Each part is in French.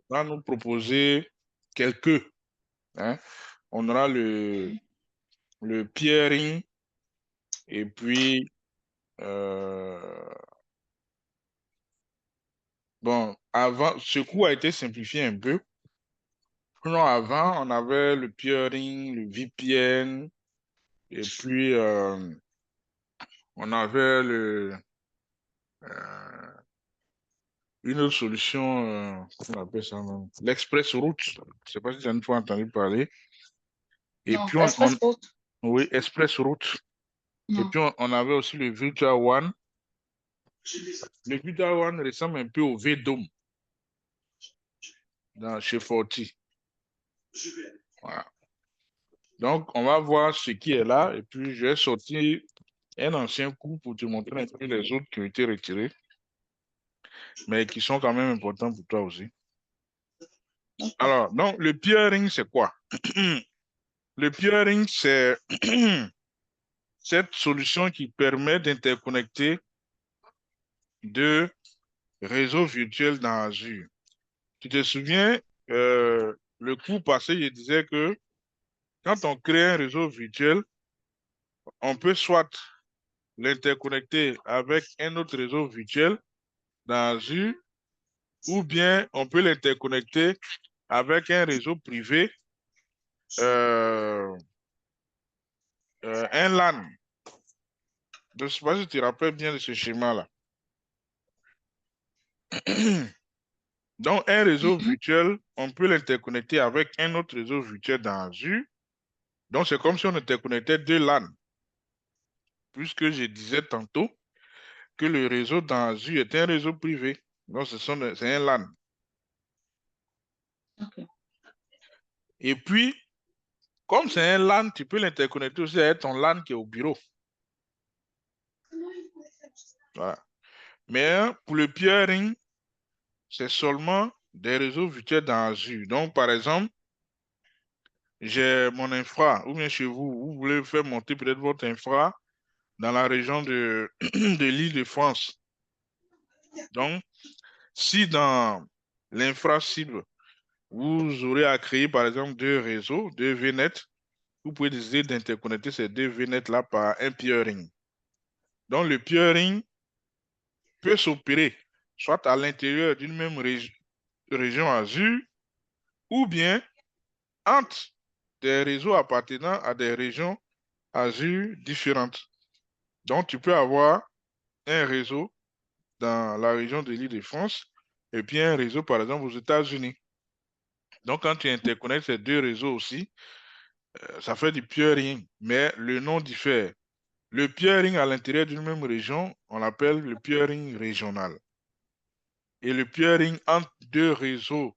va nous proposer quelques. Hein. On aura le peering et puis, bon, avant, ce cours a été simplifié un peu. Sinon, avant, on avait le peering, le VPN, et puis on avait euh, une autre solution, comment on appelle ça même? L'Express Route. Je ne sais pas si tu as une fois entendu parler. Et Non, puis, Express Route. oui, Express Route. Et Non. puis, on avait aussi le Virtual One. Le Virtual One ressemble un peu au V-Dome chez Forti. Voilà. Donc, on va voir ce qui est là. Et puis, je vais sortir un ancien coup pour te montrer un peu les autres qui ont été retirés, mais qui sont quand même importants pour toi aussi. Alors, donc, le peering, c'est quoi? Le peering, c'est cette solution qui permet d'interconnecter deux réseaux virtuels dans Azure. Tu te souviens, le cours passé, je disais que quand on crée un réseau virtuel, on peut soit l'interconnecter avec un autre réseau virtuel dans Azure, ou bien on peut l'interconnecter avec un réseau privé, euh, un LAN. Je ne sais pas si tu te rappelles bien de ce schéma-là. Donc, un réseau virtuel, on peut l'interconnecter avec un autre réseau virtuel dans Azure. Donc, c'est comme si on interconnectait deux LAN, puisque je disais tantôt que le réseau dans Azure est un réseau privé. Donc, c'est un LAN. Ok. Et puis, comme c'est un LAN, tu peux l'interconnecter aussi avec ton LAN qui est au bureau. Voilà. Mais pour le peering, c'est seulement des réseaux virtuels dans Azure. Donc, par exemple, j'ai mon infra, ou bien chez vous, vous voulez faire monter peut-être votre infra dans la région de, de l'Île-de-France. Donc, si dans l'infra cible, vous aurez à créer, par exemple, deux réseaux, deux VNet, vous pouvez décider d'interconnecter ces deux VNet-là par un peering. Donc, le peering peut s'opérer soit à l'intérieur d'une même région Azure, ou bien entre des réseaux appartenant à des régions Azure différentes. Donc, tu peux avoir un réseau dans la région de l'Île-de-France et puis un réseau, par exemple, aux États-Unis. Donc, quand tu interconnectes ces deux réseaux aussi, ça fait du peering, mais le nom diffère. Le peering à l'intérieur d'une même région, on l'appelle le peering régional. Et le peering entre deux réseaux,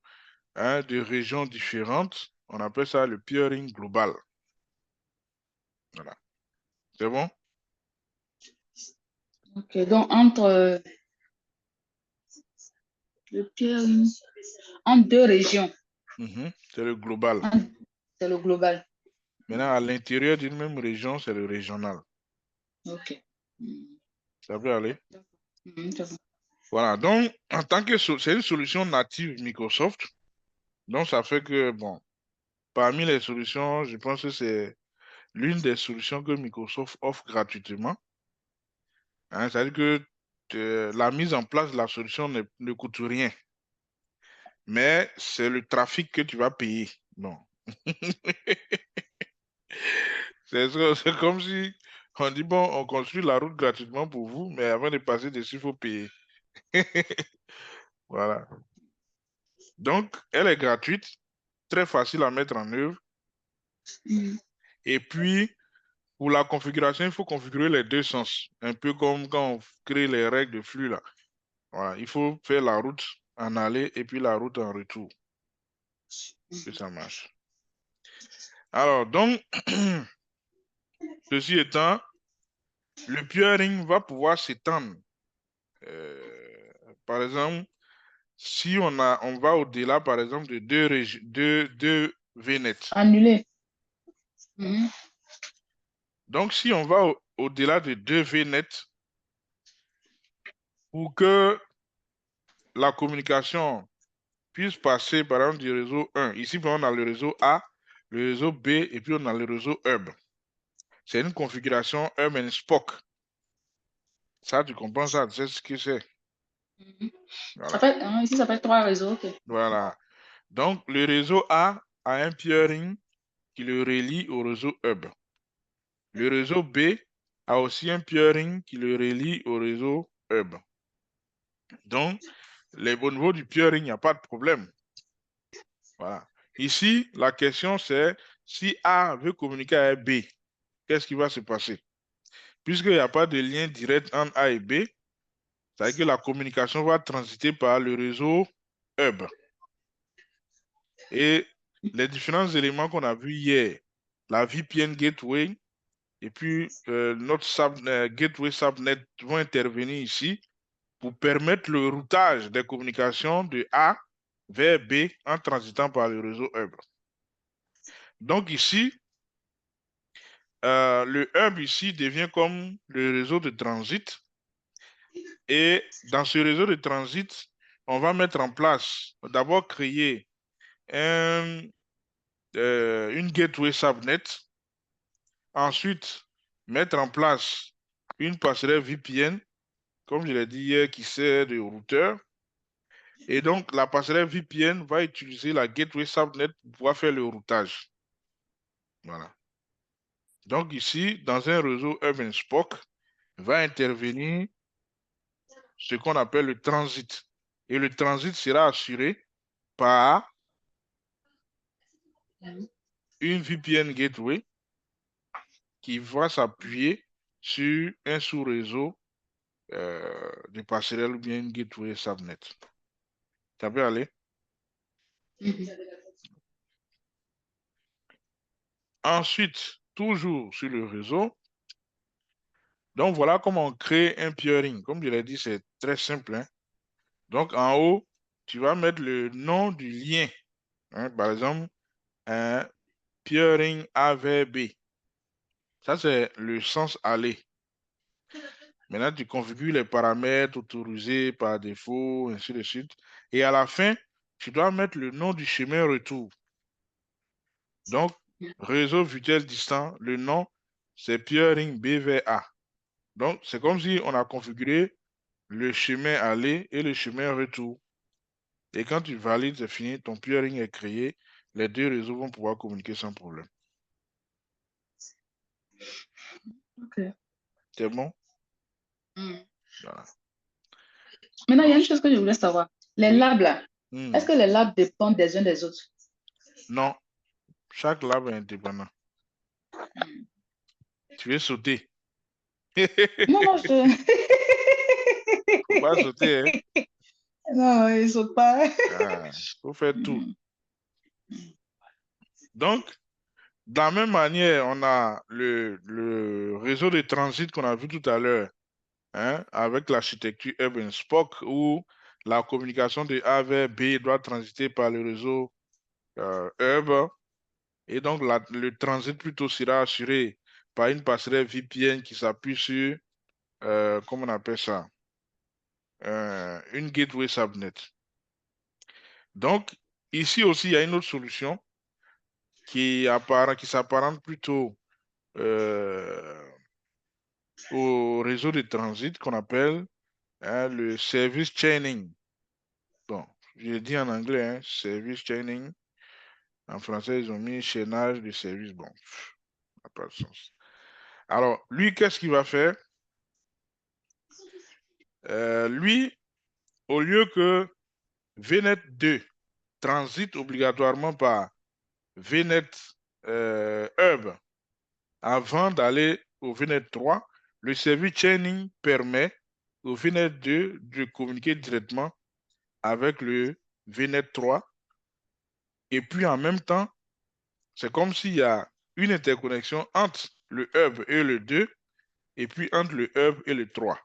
hein, de régions différentes, on appelle ça le peering global. Voilà. C'est bon? Ok, donc le peering, entre deux régions, C'est le global. c'est le global. Maintenant, à l'intérieur d'une même région, c'est le régional. Ok. Ça peut aller? C'est bon. Voilà. Donc, en tant que c'est une solution native Microsoft. Donc, ça fait que, bon, parmi les solutions, je pense que c'est l'une des solutions que Microsoft offre gratuitement. Hein, c'est-à-dire que la mise en place de la solution ne coûte rien, mais c'est le trafic que tu vas payer. Bon. C'est comme si on dit, bon, on construit la route gratuitement pour vous, mais avant de passer dessus, il faut payer. Voilà. Donc, elle est gratuite, très facile à mettre en œuvre. Et puis, pour la configuration, il faut configurer les deux sens. Un peu comme quand on crée les règles de flux là. Voilà. Il faut faire la route en aller et puis la route en retour. Que ça marche. Alors, donc, ceci étant, le peering va pouvoir s'étendre. Par exemple, si on va au-delà, par exemple, de deux VNet. Annulé. Donc, si on va au-delà de deux VNet, pour que la communication puisse passer, par exemple, du réseau 1. Ici, on a le réseau A, le réseau B, et puis on a le réseau hub. C'est une configuration hub and spoke. Ça, tu comprends ça? Tu sais ce que c'est? Ça Voilà. fait, ici, ça fait 3 réseaux. Ok. Voilà. Donc, le réseau A un peering qui le relie au réseau hub. Le réseau B a aussi un peering qui le relie au réseau hub. Donc, au niveau du peering, il n'y a pas de problème. Voilà. Ici, la question, c'est si A veut communiquer avec B, qu'est-ce qui va se passer? Puisqu'il n'y a pas de lien direct entre A et B, ça veut dire que la communication va transiter par le réseau hub. Et les différents éléments qu'on a vus hier, la VPN Gateway et puis notre Gateway Subnet vont intervenir ici pour permettre le routage des communications de A vers B en transitant par le réseau hub. Donc ici, le hub ici devient comme le réseau de transit. Et dans ce réseau de transit, on va mettre en place, d'abord créer une gateway subnet. Ensuite, mettre en place une passerelle VPN, comme je l'ai dit hier, qui sert de routeur. Et donc, la passerelle VPN va utiliser la gateway subnet pour pouvoir faire le routage. Voilà. Donc ici, dans un réseau Hub Spoke, va intervenir ce qu'on appelle le transit. Et le transit sera assuré par une VPN gateway qui va s'appuyer sur un sous-réseau de passerelle ou bien une gateway subnet. Ça peut aller? Ensuite, toujours sur le réseau, donc voilà comment on crée un peering. Comme je l'ai dit, c'est très simple, hein. Donc en haut, tu vas mettre le nom du lien. Hein, par exemple, un peering A vers B. Ça, c'est le sens aller. Maintenant, tu configures les paramètres autorisés par défaut, ainsi de suite. Et à la fin, tu dois mettre le nom du chemin retour. Donc, réseau virtuel distant, le nom, c'est peering B vers A. Donc, c'est comme si on a configuré le chemin aller et le chemin retour. Et quand tu valides, c'est fini, ton peering est créé. Les deux réseaux vont pouvoir communiquer sans problème. Ok. C'est bon? Voilà. Maintenant, il y a une chose que je voulais savoir. Les labs, là, est-ce que les labs dépendent des uns des autres? Non. Chaque lab est indépendant. Tu veux sauter? Non, non, je... Faut pas sauter, hein? Non, ils ne sautent pas. Faut faire tout. Donc, de la même manière, on a le réseau de transit qu'on a vu tout à l'heure, hein, avec l'architecture Hub Spoke, où la communication de A vers B doit transiter par le réseau Hub. Et donc, le transit plutôt sera assuré par une passerelle VPN qui s'appuie sur, comment on appelle ça, une gateway subnet. Donc, ici aussi, il y a une autre solution qui s'apparente plutôt au réseau de transit qu'on appelle le service chaining. Bon, je dis en anglais, hein, service chaining. En français, ils ont mis chaînage de service. Bon, ça n'a pas de sens. Alors, lui, qu'est-ce qu'il va faire? Lui, au lieu que VNet 2 transite obligatoirement par VNet Hub avant d'aller au VNet 3, le service chaining permet au VNet 2 de communiquer directement avec le VNet 3. Et puis en même temps, c'est comme s'il y a une interconnexion entre le hub et le 2, et puis entre le hub et le 3. Je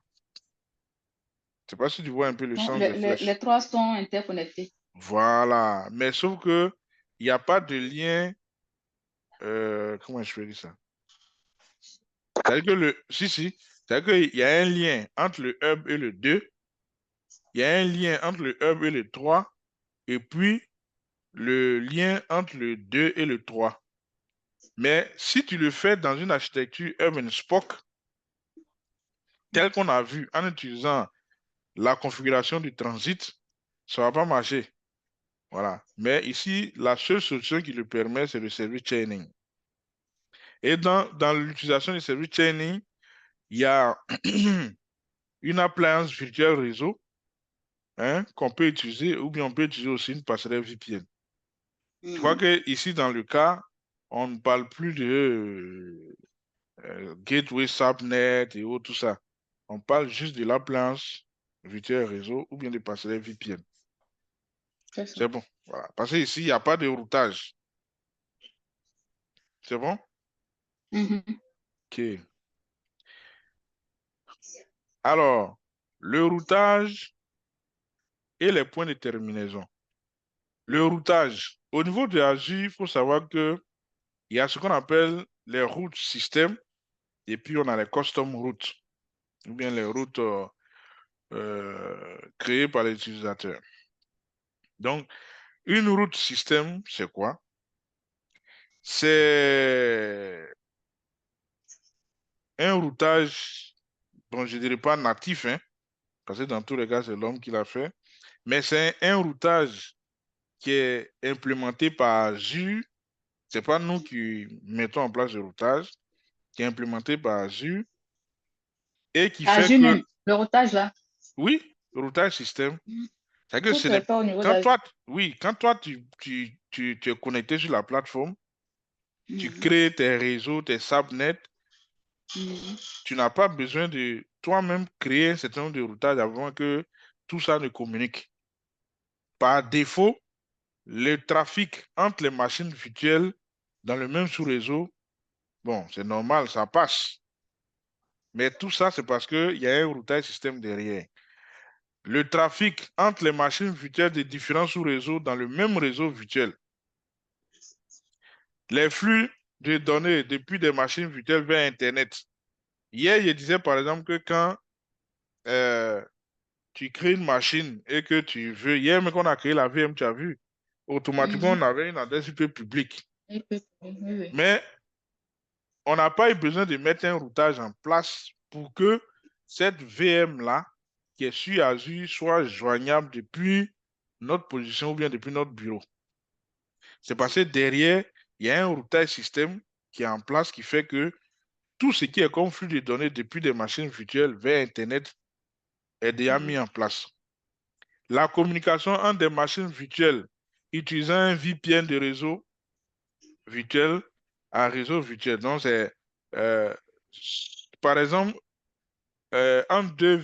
ne sais pas si tu vois un peu le Donc, sens des flèches. les trois sont interconnectés. Voilà. Mais sauf que il n'y a pas de lien. Comment je peux dire ça? C'est-à-dire que c'est-à-dire qu'il y a un lien entre le hub et le 2. Il y a un lien entre le hub et le 3. et puis le lien entre le 2 et le 3. Mais si tu le fais dans une architecture hub and spoke, telle qu'on a vu en utilisant la configuration du transit, ça ne va pas marcher. Voilà. Mais ici, la seule solution qui le permet, c'est le service chaining. Et dans l'utilisation du service chaining, il y a une appliance virtuelle réseau, hein, qu'on peut utiliser, ou bien on peut utiliser aussi une passerelle VPN. Je crois que ici, dans le cas, on ne parle plus de gateway, subnet et tout ça. On parle juste de l'appliance virtuelle réseau ou bien de passerelle VPN. C'est bon. Voilà. Parce qu'ici, il n'y a pas de routage. C'est bon? OK. Alors, le routage et les points de terminaison. Le routage. Au niveau de Azure, il faut savoir qu'il y a ce qu'on appelle les routes système et puis on a les custom routes ou bien les routes créées par les utilisateurs. Donc, une route système, c'est quoi? C'est un routage, bon, je ne dirais pas natif, hein, parce que dans tous les cas, c'est l'homme qui l'a fait, mais c'est un routage qui est implémenté par Azure. Ce n'est pas nous qui mettons en place le routage, qui est implémenté par Azure et qui fait Azure que, même, le routage là. oui, le routage système, c'est que Tout ce se n'est fait au niveau quand d'Azure. toi, oui, quand toi, tu es connecté sur la plateforme, tu crées tes réseaux, tes subnets, tu n'as pas besoin de toi-même créer un certain nombre de routages avant que tout ça ne communique. Par défaut, le trafic entre les machines virtuelles dans le même sous-réseau, bon, c'est normal, ça passe. Mais tout ça, c'est parce qu'il y a un routage système derrière. Le trafic entre les machines virtuelles de différents sous-réseaux dans le même réseau virtuel. Les flux de données depuis des machines virtuelles vers Internet. Hier, je disais par exemple que quand tu crées une machine et que tu veux, hier, mais qu'on a créé la VM, tu as vu, automatiquement, on avait une adresse IP publique. Mais on n'a pas eu besoin de mettre un routage en place pour que cette VM-là, qui est sur Azure, soit joignable depuis notre position ou bien depuis notre bureau. C'est parce que derrière, il y a un routage système qui est en place qui fait que tout ce qui est comme flux de données depuis des machines virtuelles vers Internet est déjà mis en place. La communication entre des machines virtuelles utilisant un VPN de réseau virtuel à réseau virtuel. Donc, c'est, euh, par exemple, entre deux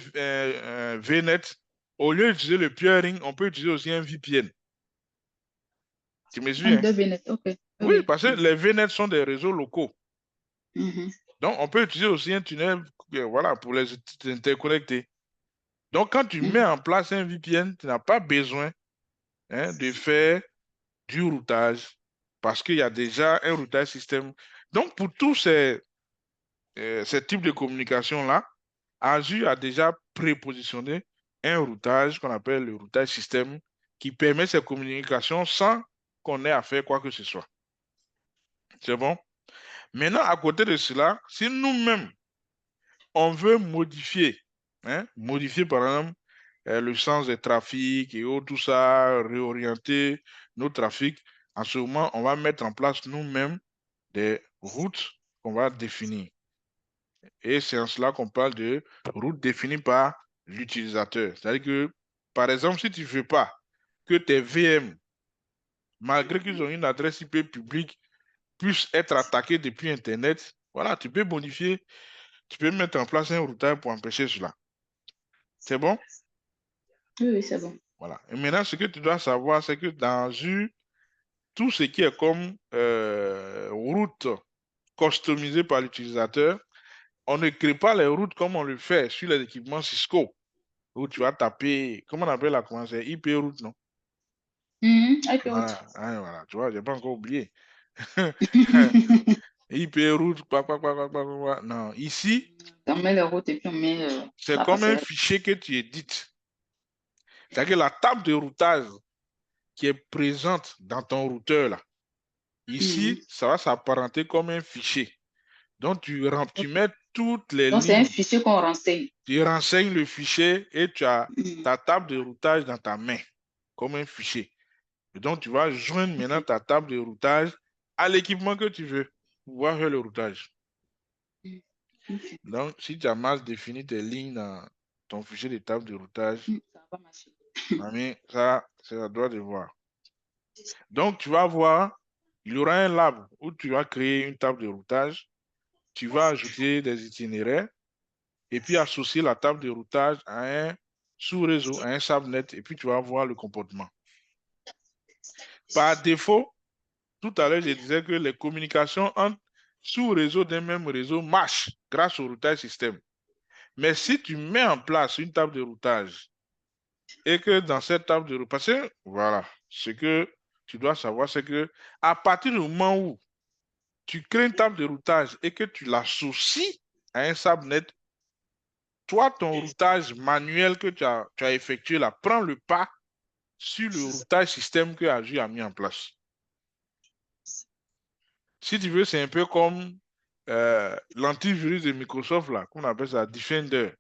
VNet, au lieu d'utiliser le peering, on peut utiliser aussi un VPN. Tu me suis, hein? Okay. Oui, parce que les VNet sont des réseaux locaux. Donc, on peut utiliser aussi un tunnel voilà, pour les interconnecter. Donc, quand tu mets en place un VPN, tu n'as pas besoin, hein, de faire du routage parce qu'il y a déjà un routage système. Donc, pour tous ces types de communication-là, Azure a déjà prépositionné un routage qu'on appelle le routage système qui permet ces communications sans qu'on ait à faire quoi que ce soit. C'est bon? Maintenant, à côté de cela, si nous-mêmes, on veut modifier, hein, modifier par exemple le sens des trafics et tout ça, réorienter nos trafics, en ce moment, on va mettre en place nous-mêmes des routes qu'on va définir. Et c'est en cela qu'on parle de route définie par l'utilisateur. C'est-à-dire que, par exemple, si tu ne veux pas que tes VM, malgré qu'ils ont une adresse IP publique, puissent être attaqués depuis Internet, voilà, tu peux modifier, tu peux mettre en place un routage pour empêcher cela. C'est bon? Oui, c'est bon. Voilà. Et maintenant, ce que tu dois savoir, c'est que dans Azure, tout ce qui est comme route customisée par l'utilisateur, on ne crée pas les routes comme on le fait sur les équipements Cisco, où tu vas taper, comment on appelle la commande, c'est IP route, non? IP route. Voilà, hein, voilà, tu vois, je n'ai pas encore oublié. IP route, non, ici, On met les routes et puis on met c'est la comme un passerelle. fichier que tu édites. C'est-à-dire que la table de routage qui est présente dans ton routeur là. Ici, ça va s'apparenter comme un fichier. Donc, tu mets toutes les lignes. Donc, c'est un fichier qu'on renseigne. Tu renseignes le fichier et tu as ta table de routage dans ta main, comme un fichier. Et donc, tu vas joindre maintenant ta table de routage à l'équipement que tu veux pour pouvoir faire le routage. Donc, si tu as mal défini tes lignes dans ton fichier de table de routage, ça va marcher. Ça, c'est à toi de voir. Donc, tu vas voir, il y aura un lab où tu vas créer une table de routage. Tu vas ajouter des itinéraires et puis associer la table de routage à un sous-réseau, à un subnet, et puis tu vas voir le comportement. Par défaut, tout à l'heure, je disais que les communications entre sous-réseaux d'un même réseau marchent grâce au routage système. Mais si tu mets en place une table de routage et que dans cette table de routage, voilà, ce que tu dois savoir, c'est que à partir du moment où tu crées une table de routage et que tu l'associes à un subnet, toi, ton routage manuel que tu as effectué là prend le pas sur le routage système que Azure a mis en place. Si tu veux, c'est un peu comme l'antivirus de Microsoft, là, qu'on appelle ça Defender.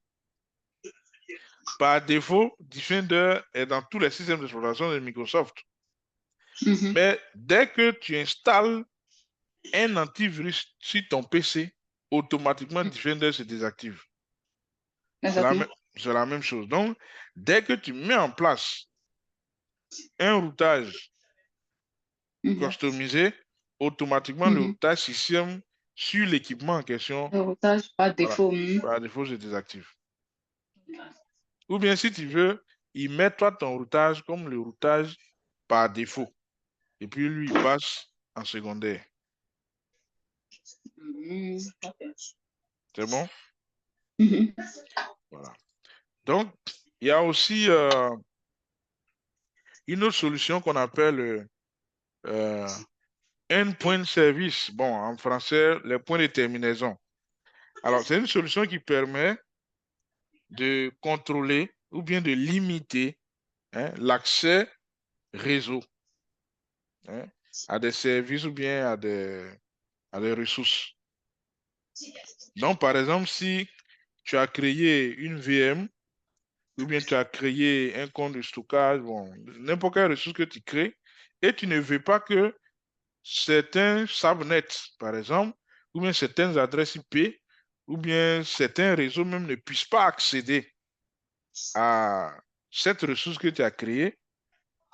Par défaut, Defender est dans tous les systèmes d'exploitation de Microsoft. Mais dès que tu installes un antivirus sur ton PC, automatiquement, Defender se désactive. C'est la même chose. Donc, dès que tu mets en place un routage customisé, automatiquement, le routage système sur l'équipement en question. Le routage par défaut. Par défaut, se désactive. Ou bien, si tu veux, il met toi ton routage comme le routage par défaut. Et puis, lui, il passe en secondaire. C'est bon? Voilà. Donc, il y a aussi une autre solution qu'on appelle endpoint service. Bon, en français, les points de terminaison. Alors, c'est une solution qui permet de contrôler ou bien de limiter l'accès réseau à des services ou bien à des ressources. Donc, par exemple, si tu as créé une VM ou bien tu as créé un compte de stockage, bon, n'importe quelle ressource que tu crées, et tu ne veux pas que certains subnets, par exemple, ou bien certaines adresses IP, ou bien certains réseaux même ne puissent pas accéder à cette ressource que tu as créée,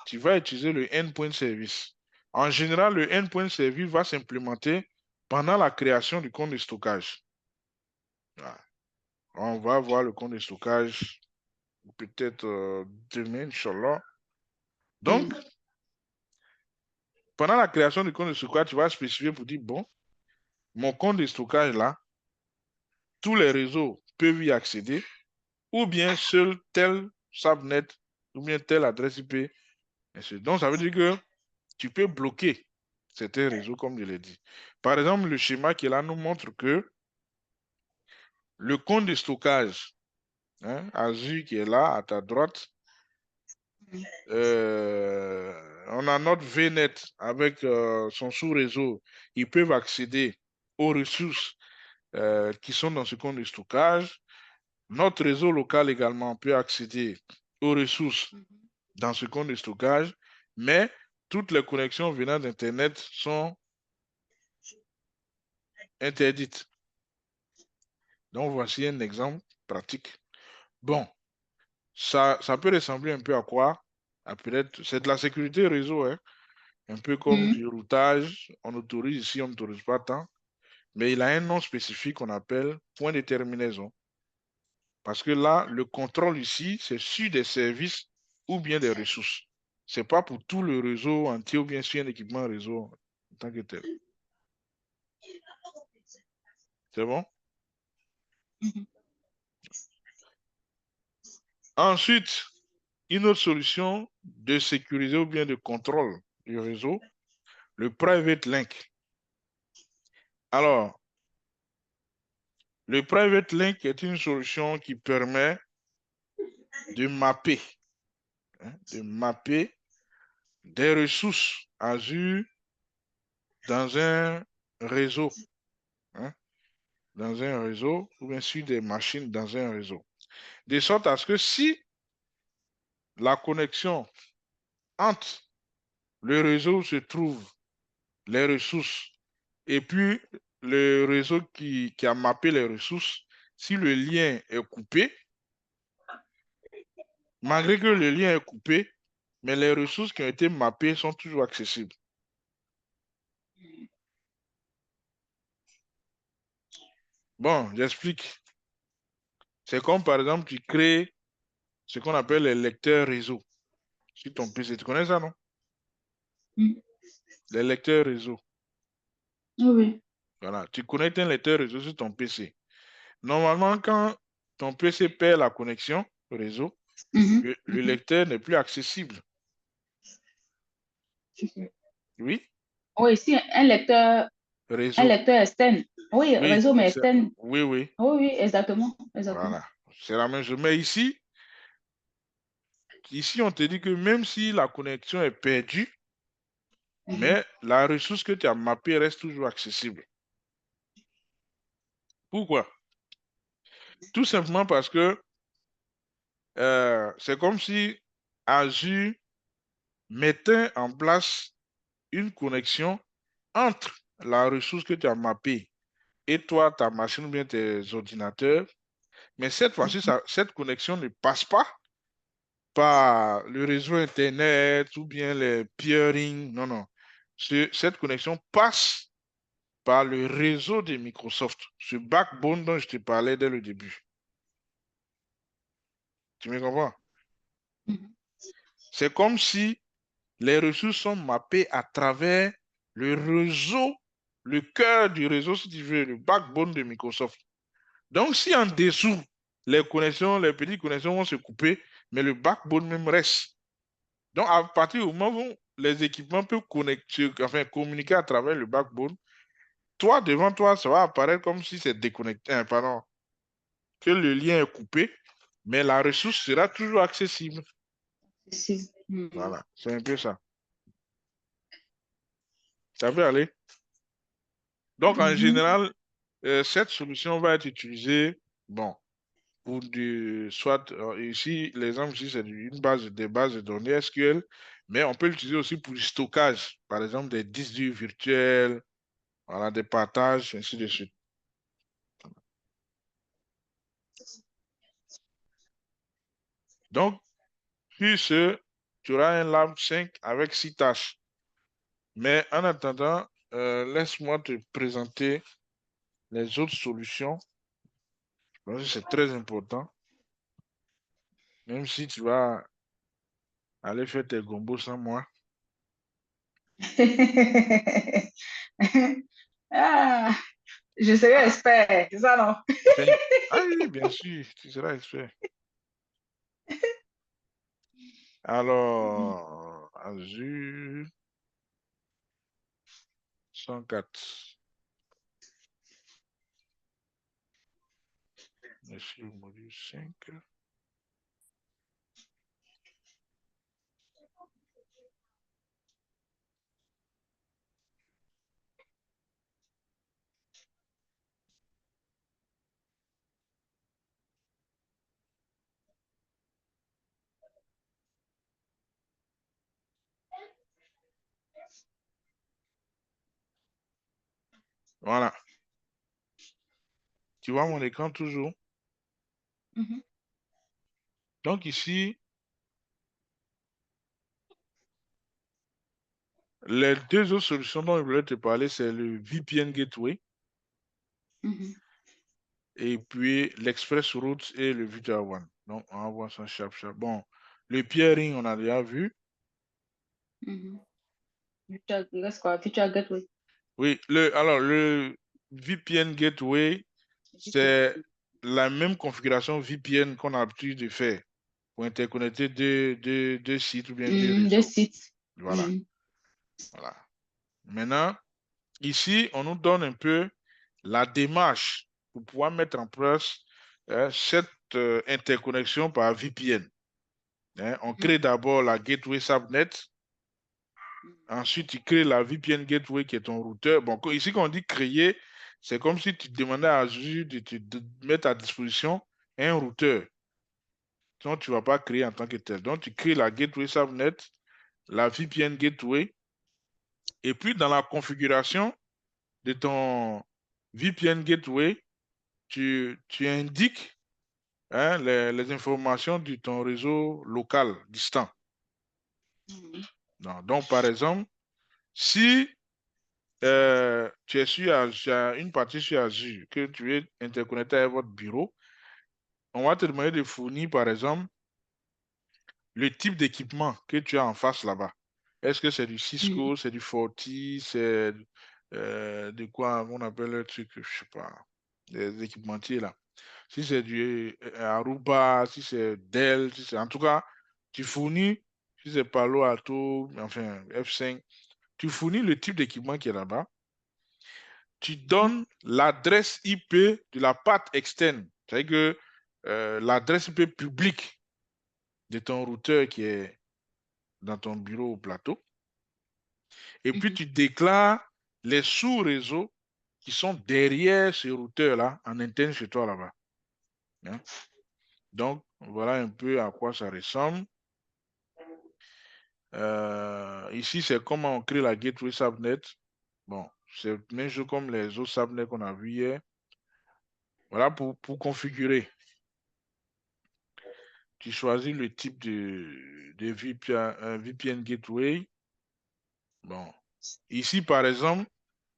tu vas utiliser le endpoint service. En général, le endpoint service va s'implémenter pendant la création du compte de stockage. Voilà. On va voir le compte de stockage peut-être demain, Inch'Allah. Donc, pendant la création du compte de stockage, tu vas spécifier pour dire, bon, mon compte de stockage là, tous les réseaux peuvent y accéder, ou bien seul tel subnet, ou bien telle adresse IP. Donc, ça veut dire que tu peux bloquer certains réseaux, comme je l'ai dit. Par exemple, le schéma qui est là nous montre que le compte de stockage, Azure qui est là, à ta droite, on a notre VNet avec son sous-réseau. Ils peuvent accéder aux ressources qui sont dans ce compte de stockage. Notre réseau local également peut accéder aux ressources dans ce compte de stockage, mais toutes les connexions venant d'Internet sont interdites. Donc, voici un exemple pratique. Bon, ça peut ressembler un peu à quoi? C'est de la sécurité réseau, hein? Un peu comme du routage. On autorise ici, on n'autorise pas tant. Mais il a un nom spécifique qu'on appelle point de terminaison. Parce que là, le contrôle ici, c'est sur des services ou bien des ressources. Ce n'est pas pour tout le réseau entier ou bien sur un équipement réseau en tant que tel. C'est bon? Ensuite, une autre solution de sécuriser ou bien de contrôle du réseau, le private link. Alors, le private link est une solution qui permet de mapper des ressources Azure dans un réseau, hein, dans un réseau, ou bien sur des machines dans un réseau. De sorte à ce que si la connexion entre le réseau où se trouvent les ressources et puis le réseau qui a mappé les ressources, si le lien est coupé, malgré que le lien est coupé, mais les ressources qui ont été mappées sont toujours accessibles. Bon, j'explique. C'est comme par exemple, tu crées ce qu'on appelle les lecteurs réseau sur ton PC. Tu connais ça, non? Les lecteurs réseau. Oui. Voilà, tu connectes un lecteur réseau sur ton PC. Normalement, quand ton PC perd la connexion au réseau, le lecteur n'est plus accessible. Oui? Oui, si un lecteur Réseau. externe. Oui, Oui, réseau, mais externe. oui, oui. Oui, oui, exactement. Voilà. C'est la même chose. Mais ici, on te dit que même si la connexion est perdue, mais la ressource que tu as mappée reste toujours accessible. Pourquoi? Tout simplement parce que c'est comme si Azure mettait en place une connexion entre la ressource que tu as mappée et toi, ta machine ou bien tes ordinateurs. Mais cette fois-ci, cette connexion ne passe pas par le réseau Internet ou bien les peering. Non, non. Cette connexion passe par le réseau de Microsoft, ce backbone dont je te parlais dès le début. Tu me comprends? C'est comme si les ressources sont mappées à travers le réseau, le cœur du réseau, si tu veux, le backbone de Microsoft. Donc, si en dessous, les connexions, les petites connexions vont se couper, mais le backbone même reste. Donc, à partir du moment où les équipements peuvent communiquer à travers le backbone, toi, devant toi, ça va apparaître comme si c'est déconnecté, pardon, que le lien est coupé, mais la ressource sera toujours accessible. Voilà, c'est un peu ça. Ça peut aller. Donc, en général, cette solution va être utilisée, bon, pour soit ici, l'exemple ici, c'est des bases de données SQL, mais on peut l'utiliser aussi pour le stockage, par exemple des disques durs virtuels, voilà, des partages, ainsi de suite. Donc, puis tu auras un lab 5 avec 6 tâches. Mais en attendant, laisse-moi te présenter les autres solutions. Je pense que c'est très important. Même si tu vas aller faire tes gombos sans moi. Ah, je serai expert, c'est ça, non? Ah oui, bien sûr, tu seras expert. Alors, Azure 104. Merci au module 5. Voilà. Tu vois mon écran toujours? Donc ici, les deux autres solutions dont je voulais te parler, c'est le VPN Gateway et puis l'Express Route et le Virtual One. Donc, on va voir ça sharp. Bon, le peering, on a déjà vu. Virtual Gateway. Oui, alors le VPN Gateway, c'est la même configuration VPN qu'on a l'habitude de faire pour interconnecter deux sites ou bien deux Deux réseaux. sites. Voilà. Voilà. Maintenant, ici, on nous donne un peu la démarche pour pouvoir mettre en place cette interconnexion par VPN. Hein. On crée d'abord la Gateway Subnet. Ensuite, tu crées la VPN Gateway qui est ton routeur. Bon, ici, quand on dit créer, c'est comme si tu demandais à Azure de mettre à disposition un routeur. Sinon, tu ne vas pas créer en tant que tel. Donc, tu crées la Gateway Subnet, la VPN Gateway, et puis dans la configuration de ton VPN Gateway, tu indiques hein, les informations de ton réseau local distant. Donc, par exemple, si tu es sur une partie sur Azure, que tu veux interconnecter avec votre bureau, on va te demander de fournir, par exemple, le type d'équipement que tu as en face là-bas. Est-ce que c'est du Cisco, c'est du Forti, c'est de quoi on appelle le truc, je ne sais pas, les équipementiers là. Si c'est du Aruba, si c'est Dell, si c'est... En tout cas, tu fournis, si c'est Palo Alto, enfin F5, tu fournis le type d'équipement qui est là-bas. Tu donnes l'adresse IP de la patte externe. C'est-à-dire que l'adresse IP publique de ton routeur qui est dans ton bureau au plateau. Et puis, tu déclares les sous-réseaux qui sont derrière ce routeur-là, en interne chez toi là-bas. Hein? Donc, voilà un peu à quoi ça ressemble. Ici, c'est comment on crée la Gateway Subnet. Bon, c'est même chose comme les autres subnets qu'on a vu hier. Voilà pour configurer. Tu choisis le type de VPN Gateway. Bon. Ici, par exemple,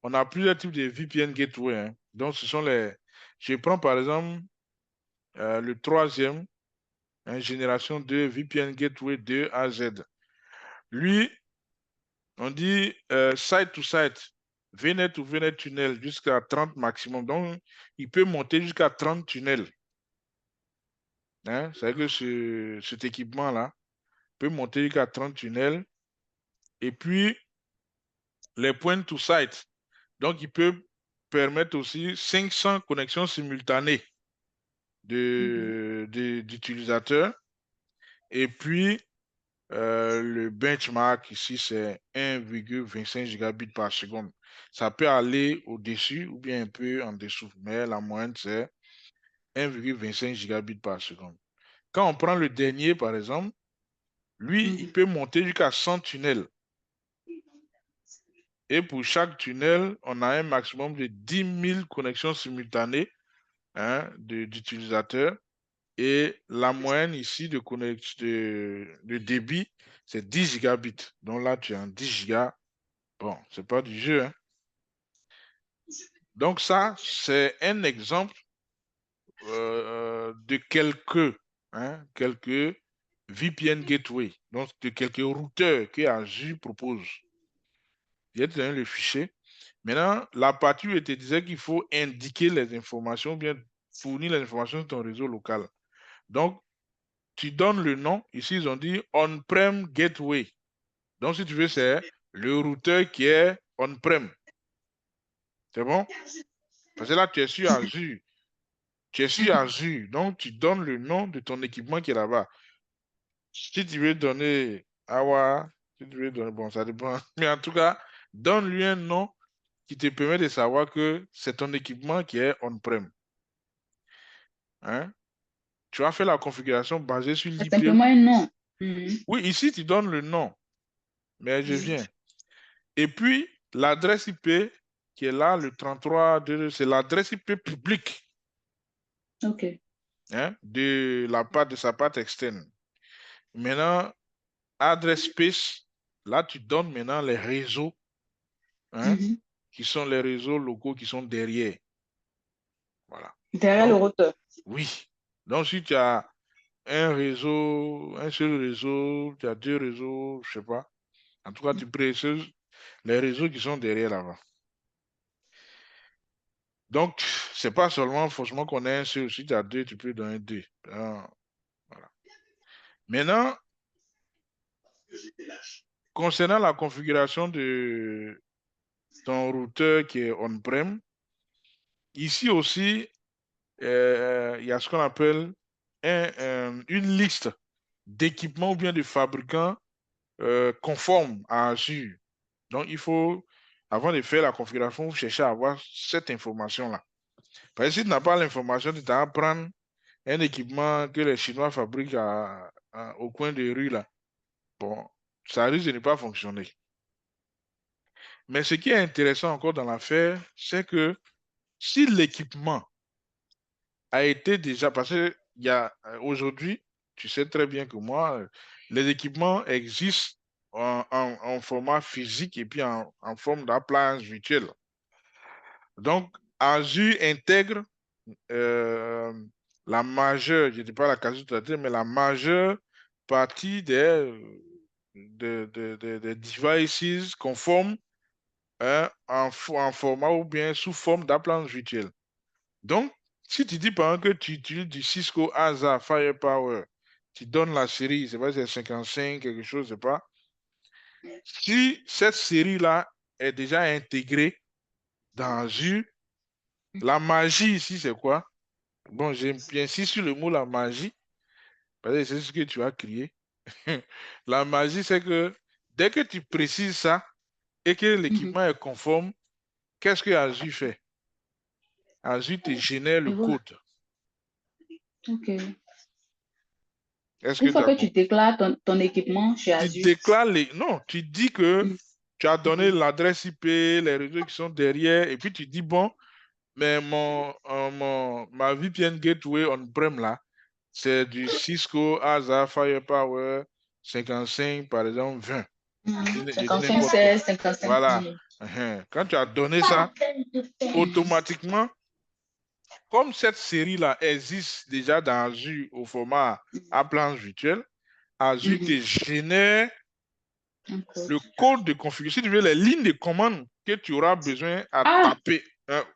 on a plusieurs types de VPN Gateway. Hein. Donc, ce sont les... Je prends par exemple le troisième, hein, génération 2, VPN Gateway 2 AZ. Lui, on dit site to site, VNet ou VNet tunnel jusqu'à 30 maximum. Donc, il peut monter jusqu'à 30 tunnels. Hein? C'est que cet équipement-là peut monter jusqu'à 30 tunnels. Et puis, les points to site. Donc, il peut permettre aussi 500 connexions simultanées d'utilisateurs. Et puis, le benchmark ici, c'est 1,25 gigabits par seconde. Ça peut aller au-dessus ou bien un peu en dessous, mais la moyenne, c'est 1,25 gigabits par seconde. Quand on prend le dernier, par exemple, lui, il peut monter jusqu'à 100 tunnels. Et pour chaque tunnel, on a un maximum de 10 000 connexions simultanées hein, d'utilisateurs. Et la moyenne ici de débit, c'est 10 gigabits. Donc là, tu as un 10 gigas. Bon, c'est pas du jeu. Hein. Donc ça, c'est un exemple de quelques VPN gateway, donc de quelques routeurs que Azure propose. J'ai donné le fichier. Maintenant, la partie où je te disais qu'il faut indiquer les informations, bien fournir les informations de ton réseau local. Donc, tu donnes le nom. Ici, ils ont dit on-prem gateway. Donc, si tu veux, c'est le routeur qui est on-prem. C'est bon? Parce que là, tu es sur Azure. Tu es sur Azure. Donc, tu donnes le nom de ton équipement qui est là-bas. Si tu veux donner Awa, si tu veux donner, bon, ça dépend. Mais en tout cas, donne-lui un nom qui te permet de savoir que c'est ton équipement qui est on-prem. Hein? Tu as fait la configuration basée sur l'IP. Simplement un nom. Oui, ici, tu donnes le nom. Mais je viens. Et puis, l'adresse IP qui est là, le 33, c'est l'adresse IP publique OK. hein, de la part de sa part externe. Maintenant, adresse space, là, tu donnes maintenant les réseaux hein, qui sont les réseaux locaux qui sont derrière. Voilà. Derrière le routeur. Oui. Donc, si tu as un réseau, un seul réseau, tu as deux réseaux, je ne sais pas. En tout cas, tu précises les réseaux qui sont derrière là-bas. Donc, ce n'est pas seulement forcément qu'on ait un seul. Si tu as deux, tu peux donner deux. Voilà. Maintenant, concernant la configuration de ton routeur qui est on-prem, ici aussi, il y a ce qu'on appelle une liste d'équipements ou bien de fabricants conforme à Azure. Donc, il faut, avant de faire la configuration, vous cherchez à avoir cette information-là. Parce que si tu n'as pas l'information, tu vas prendre un équipement que les Chinois fabriquent au coin de rue, là. Bon, ça risque de ne pas fonctionner. Mais ce qui est intéressant encore dans l'affaire, c'est que si l'équipement a été déjà, parce que aujourd'hui, tu sais très bien que moi, les équipements existent en format physique et puis en forme d'appliance virtuelle. Donc, Azure intègre la majeure, je ne dis pas la quasi-totalité, mais la majeure partie des devices conformes en format ou bien sous forme d'appliance virtuelle. Donc, si tu dis par exemple que tu utilises du Cisco ASA Firepower, tu donnes la série, c'est pas, c'est 55, quelque chose, c'est pas. Si cette série-là est déjà intégrée dans Azure, la magie ici, c'est quoi? Bon, j'insiste sur le mot la magie, parce que c'est ce que tu as crié. La magie, c'est que dès que tu précises ça et que l'équipement est conforme, qu'est-ce que Azure fait? Azure te génère le code. Ok. Est-ce Une que fois que tu déclares ton équipement chez Azure. Tu déclares non, tu dis que tu as donné l'adresse IP, les réseaux qui sont derrière, et puis tu dis, bon, mais ma VPN Gateway on-prem là, c'est du Cisco ASA Firepower 55, par exemple, 20. 55, 16, 55. Voilà. Quand tu as donné ça, automatiquement, comme cette série-là existe déjà dans Azure au format appliance virtuelle, Azure te génère le code de configuration, si tu veux, les lignes de commande que tu auras besoin à taper.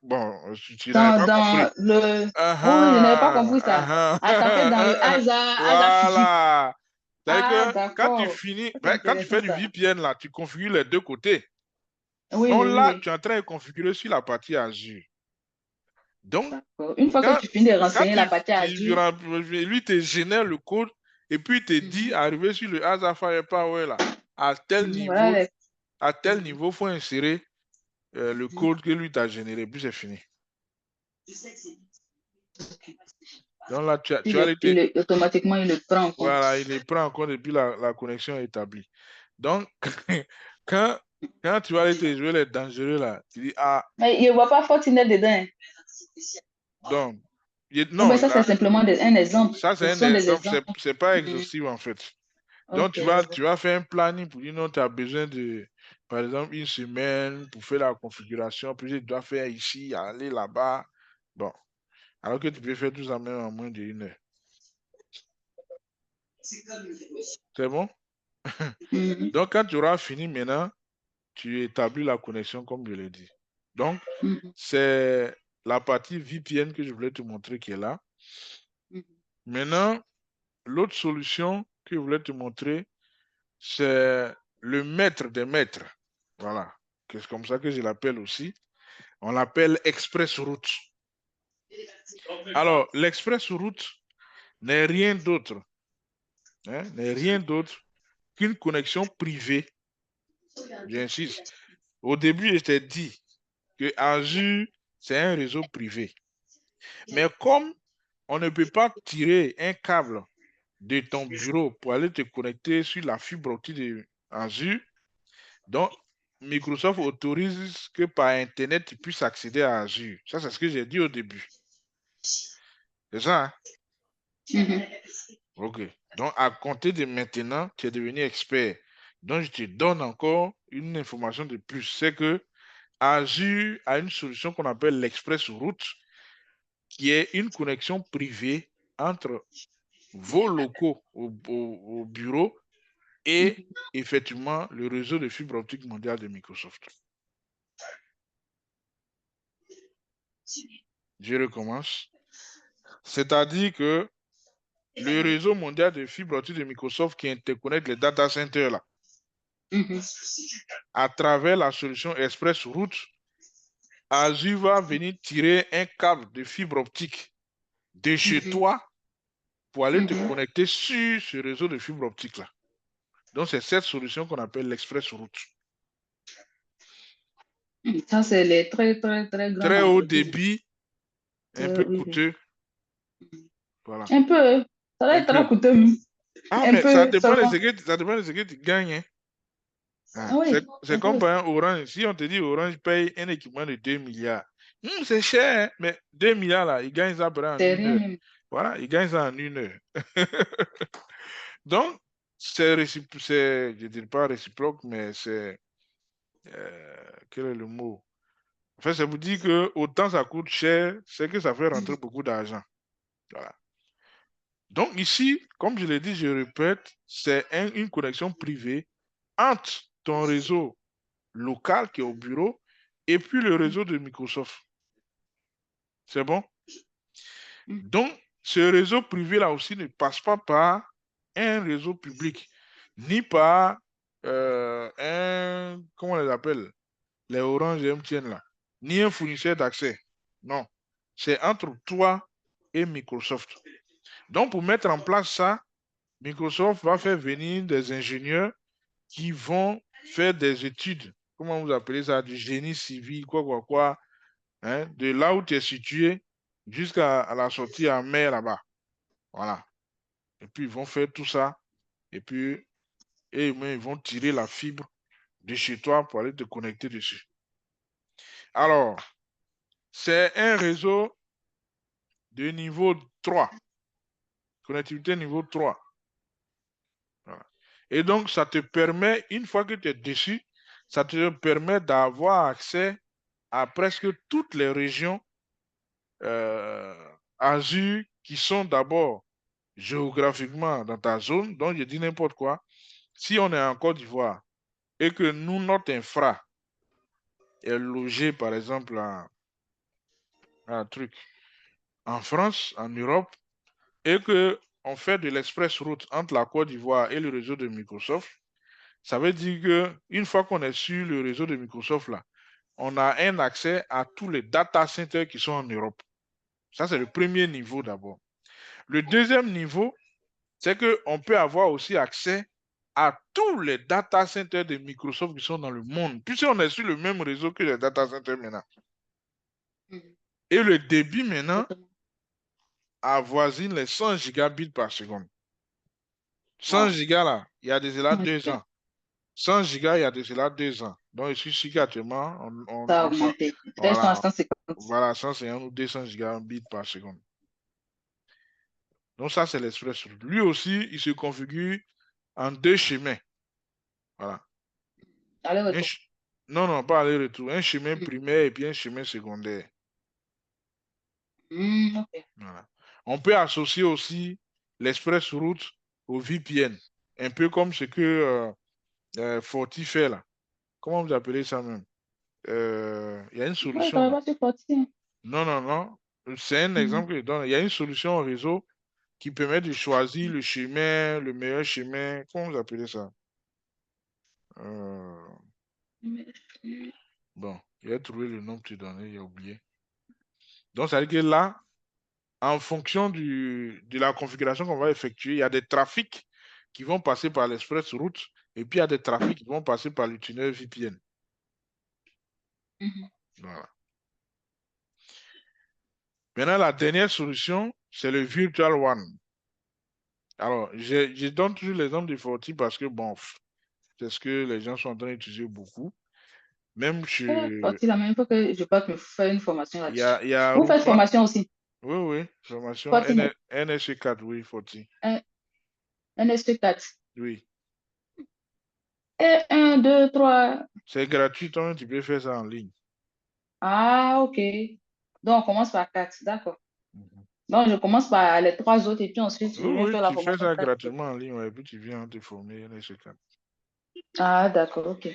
Bon, tu n'avais pas compris. Oui, je n'avais pas compris ça. À taper dans le ASA. Voilà. C'est-à-dire que D'accord. quand tu fais du VPN, là, tu configures les deux côtés. Oui, Donc oui, là, oui. tu es en train de configurer sur la partie Azure. Donc, une fois que tu finis de renseigner la partie Azure, lui te génère le code et puis il te dit, arriver sur le ASA Firepower, là, à tel niveau, il faut insérer le code que lui t'a généré, puis c'est fini. Donc là, automatiquement, il le prend en compte. Voilà, il le prend en compte et puis la connexion est établie. Donc, quand tu vas aller te jouer les dangereux là, tu dis, ah. Mais il ne voit pas Fortinet dedans. Donc, non, mais ça, c'est simplement un exemple. Ça, c'est un exemple, c'est pas exhaustif en fait. Donc, tu vas faire un planning pour dire non, tu as besoin de, par exemple, une semaine pour faire la configuration, puis tu dois faire ici, aller là-bas. Bon, alors que tu peux faire tout ça même en moins d'1 heure. C'est bon? Donc, quand tu auras fini maintenant, tu établis la connexion comme je l'ai dit. Donc, c'est la partie VPN que je voulais te montrer qui est là. Maintenant, l'autre solution que je voulais te montrer, c'est le maître des maîtres. Voilà. C'est comme ça que je l'appelle aussi. On l'appelle Express Route. Alors, l'Express Route n'est rien d'autre. N'est rien d'autre qu'une connexion privée. J'insiste. Au début, je t'ai dit que Azure, c'est un réseau privé. Mais comme on ne peut pas tirer un câble de ton bureau pour aller te connecter sur la fibre optique de Azure, donc Microsoft autorise que par Internet, tu puisses accéder à Azure. Ça, c'est ce que j'ai dit au début. C'est ça, hein? OK. Donc, à compter de maintenant, tu es devenu expert. Donc, je te donne encore une information de plus. C'est que Azure a une solution qu'on appelle l'Express Route, qui est une connexion privée entre vos locaux au bureau et effectivement le réseau de fibre optique mondiale de Microsoft. Je recommence. C'est-à-dire que le réseau mondial de fibre optique de Microsoft qui interconnecte les data centers là, à travers la solution Express Route, Azure va venir tirer un câble de fibre optique de chez toi pour aller te connecter sur ce réseau de fibre optique là. Donc, c'est cette solution qu'on appelle l'express route. Ça, c'est les très, très, très grands. Très haut débit, un peu coûteux. Oui. Voilà. Un peu. Ça va être très coûteux. Ah, mais ça dépend de ce que tu gagnes. Hein. Ah, oui, c'est comme par exemple Orange. Si on te dit Orange paye un équipement de 2 milliards, c'est cher, hein, mais 2 milliards là, ils gagnent ça en une heure. Voilà, ils gagnent ça en une heure. Donc, je ne dirais pas réciproque, mais c'est, quel est le mot? En fait, ça vous dit que autant ça coûte cher, c'est que ça fait rentrer beaucoup d'argent. Voilà. Donc ici, comme je l'ai dit, je répète, c'est une connexion privée entre ton réseau local qui est au bureau et puis le réseau de Microsoft. C'est bon? Donc, ce réseau privé-là aussi ne passe pas par un réseau public, ni par comment on les appelle? Les Orange et MTN là, ni un fournisseur d'accès. Non. C'est entre toi et Microsoft. Donc, pour mettre en place ça, Microsoft va faire venir des ingénieurs qui vont faire des études, comment vous appelez ça, du génie civil, quoi, hein, de là où tu es situé jusqu'à la sortie en mer là-bas. Voilà. Et puis, ils vont faire tout ça. Et puis, ils vont tirer la fibre de chez toi pour aller te connecter dessus. Alors, c'est un réseau de niveau 3. Connectivité niveau 3. Voilà. Et donc, ça te permet, une fois que tu es dessus, ça te permet d'avoir accès à presque toutes les régions Azure qui sont d'abord géographiquement dans ta zone. Donc, je dis n'importe quoi. Si on est en Côte d'Ivoire et que nous, notre infra est logé, par exemple, en France, en Europe, et qu'on fait de l'express route entre la Côte d'Ivoire et le réseau de Microsoft, ça veut dire qu'une fois qu'on est sur le réseau de Microsoft, là, on a un accès à tous les data centers qui sont en Europe. Ça, c'est le premier niveau d'abord. Le deuxième niveau, c'est qu'on peut avoir aussi accès à tous les data centers de Microsoft qui sont dans le monde, puisqu'on est sur le même réseau que les data centers maintenant. Et le débit maintenant avoisine les 100 gigabits par seconde. 100 gigas là, il y a de cela 2 ans. 100 gigas, il y a de cela 2 ans. Donc ici, actuellement, ça a augmenté. Voilà, 150 ou 200 gigabits par seconde. Donc ça, c'est l'express. Lui aussi, il se configure en 2 chemins. Voilà. Non, pas aller-retour. Un chemin primaire et puis un chemin secondaire. Voilà. On peut associer aussi l'express route au VPN. Un peu comme ce que Forti fait là. Comment vous appelez ça même? Il y a une solution là. Non. C'est un exemple que je donne. Il y a une solution au réseau qui permet de choisir le chemin, le meilleur chemin. Comment vous appelez ça? Bon, il a trouvé le nom que tu donnais, il a oublié. Donc, ça veut dire que là, en fonction de la configuration qu'on va effectuer, il y a des trafics qui vont passer par l'express route et puis il y a des trafics qui vont passer par le tunnel VPN. Voilà. Maintenant, la dernière solution, c'est le Virtual One. Alors, je donne toujours l'exemple de Forti parce que, bon, c'est ce que les gens sont en train d'utiliser beaucoup. Même chez... Forti, la même fois que je parte me faire une formation là-dessus. Vous faites formation aussi? Oui, formation NSE4, oui, Forti. NSE4. Oui. Et 1, 2, 3. C'est gratuit, toi, tu peux faire ça en ligne. Ah, ok. Donc, on commence par 4, d'accord. Donc, je commence par les 3 autres et puis ensuite, je viens faire la formation. Tu fais ça gratuitement en ligne, et puis tu viens te former. Ah, d'accord, ok.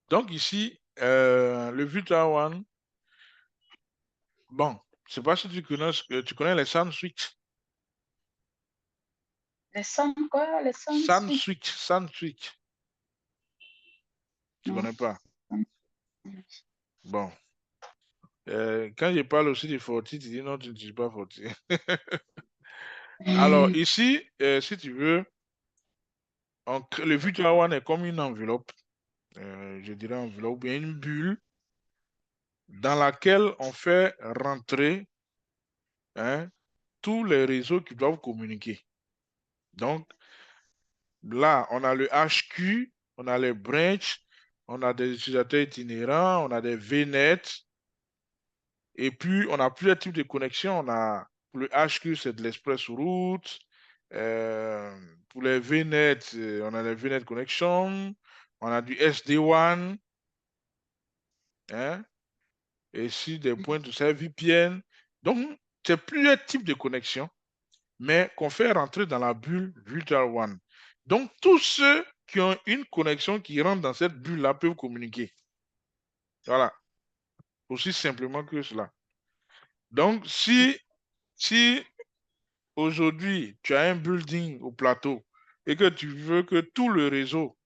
Donc ici, le Virtual One, bon, je ne sais pas si tu connais les Sun Switch. Les Sun quoi? Les Sun Switch. Tu ne connais pas? Bon. Quand je parle aussi de Forti, tu dis non, tu ne dis pas Forti. Alors ici, si tu veux, le Virtual WAN est comme une enveloppe, je dirais enveloppe, ou bien une bulle dans laquelle on fait rentrer tous les réseaux qui doivent communiquer. Donc, là, on a le HQ, on a les branches, on a des utilisateurs itinérants, on a des VNet, et puis on a plusieurs types de connexions. On a, pour le HQ, c'est de l'Express Route. Pour les VNet, on a les VNet Connection. On a du SD-WAN. Hein, et ici, des points de ça, VPN. Donc, c'est plusieurs types de connexions, mais qu'on fait rentrer dans la bulle Virtual WAN. Donc, tous ceux qui ont une connexion qui rentre dans cette bulle-là peuvent communiquer. Voilà. Aussi simplement que cela. Donc, si aujourd'hui, tu as un building au plateau et que tu veux que tout le réseau,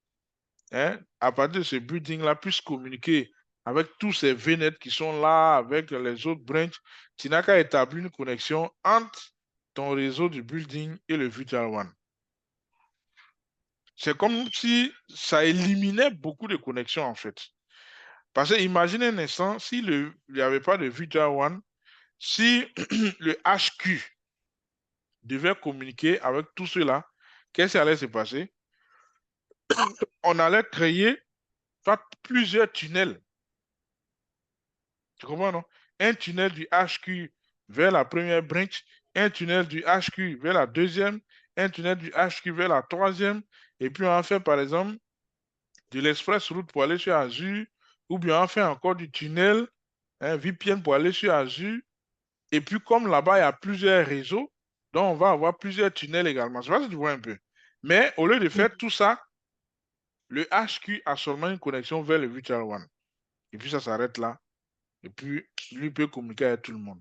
à partir de ce building-là, puisse communiquer avec tous ces VNet qui sont là, avec les autres branches, tu n'as qu'à établir une connexion entre ton réseau du building et le Virtual WAN. C'est comme si ça éliminait beaucoup de connexions, en fait. Parce que imaginez un instant, s'il n'y avait pas de Virtual WAN, si le HQ devait communiquer avec tout cela, qu'est-ce qui allait se passer? On allait créer plusieurs tunnels. Tu comprends, non? Un tunnel du HQ vers la première branche, un tunnel du HQ vers la deuxième, un tunnel du HQ vers la troisième, et puis on a fait, par exemple, de l'express route pour aller sur Azure, ou bien on fait encore du tunnel, VPN pour aller sur Azure, et puis comme là-bas, il y a plusieurs réseaux, donc on va avoir plusieurs tunnels également. Je sais pas si tu vois un peu. Mais au lieu de faire tout ça, le HQ a seulement une connexion vers le Virtual WAN. Et puis ça s'arrête là. Et puis, lui peut communiquer avec tout le monde.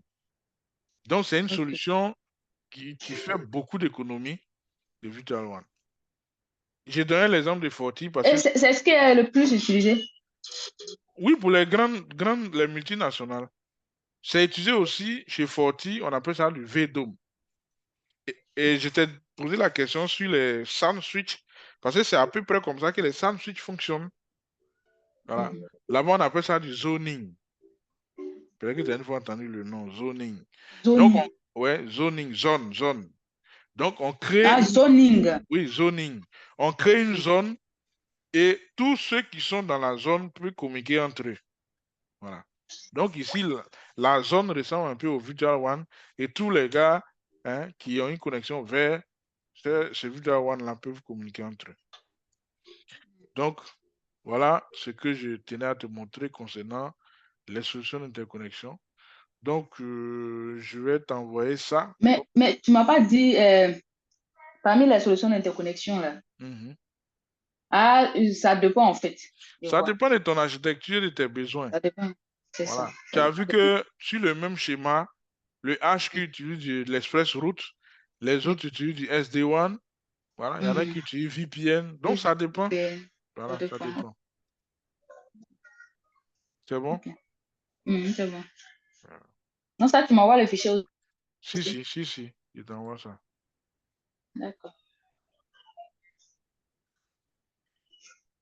Donc, c'est une solution qui fait beaucoup d'économies de Virtual WAN. J'ai donné l'exemple de Forti parce que... C'est ce qui est le plus utilisé? Oui, pour les les multinationales. C'est utilisé aussi chez Forti, on appelle ça le VDOM. Et je t'ai posé la question sur les SAN switch, parce que c'est à peu près comme ça que les SAN switch fonctionnent. Voilà. Là-bas, on appelle ça du zoning. Peut-être que tu as une fois entendu le nom, zoning. Donc, Zoning. ouais, zoning, zone. Donc, on crée Ah, une... zoning. Oui, zoning. On crée une zone et tous ceux qui sont dans la zone peuvent communiquer entre eux. Voilà. Donc, ici, la zone ressemble un peu au Virtual WAN et tous les gars qui ont une connexion vers ce Virtual WAN-là peuvent communiquer entre eux. Donc, voilà ce que je tenais à te montrer concernant les solutions d'interconnexion. Donc, je vais t'envoyer ça. Mais tu ne m'as pas dit, parmi les solutions d'interconnexion, là, ah, ça dépend en fait. Ça dépend de ton architecture et de tes besoins. Ça dépend. C'est Voilà. ça. Tu as vu que sur le même schéma, le HQ utilise de l'Express Route, les autres utilisent du SD-WAN. Voilà. Il y en a qui utilisent VPN. Donc, ça dépend. Voilà, ça dépend. C'est bon? C'est bon. Non, ça, tu m'envoies le fichier Si. Je t'envoie ça. D'accord.